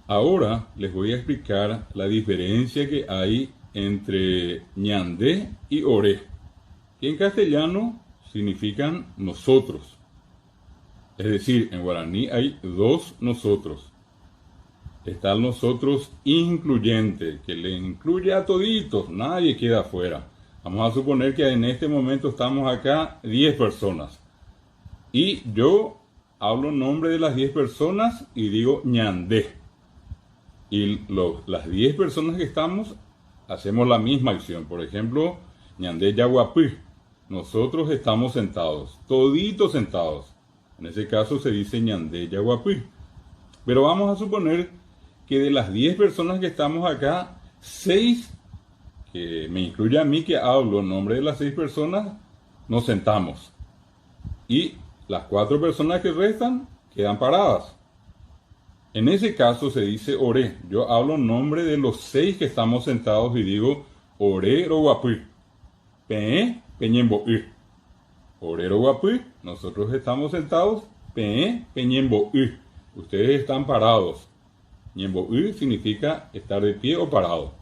Ahora les voy a explicar la diferencia que hay entre ñandé y oré, que en castellano significan nosotros. Es decir, en guaraní hay dos nosotros. Está el nosotros incluyente, que le incluye a toditos, nadie queda afuera. Vamos a suponer que en este momento estamos acá 10 personas. Y yo hablo en nombre de las 10 personas y digo ñandé. Y las 10 personas que estamos hacemos la misma acción. Por ejemplo, ñandé yaguapí. Nosotros estamos sentados, toditos sentados. En ese caso se dice ñandé yaguapí. Pero vamos a suponer que de las 10 personas que estamos acá, 6, que me incluye a mí que hablo en nombre de las 6 personas, nos sentamos. Y las 4 personas que restan quedan paradas. En ese caso se dice oré. Yo hablo en nombre de los 6 que estamos sentados y digo oré roguapí. Pe peñemboí. Oré roguapí. Nosotros estamos sentados. Pe peñemboí. Ustedes están parados. Ñemboí significa estar de pie o parado.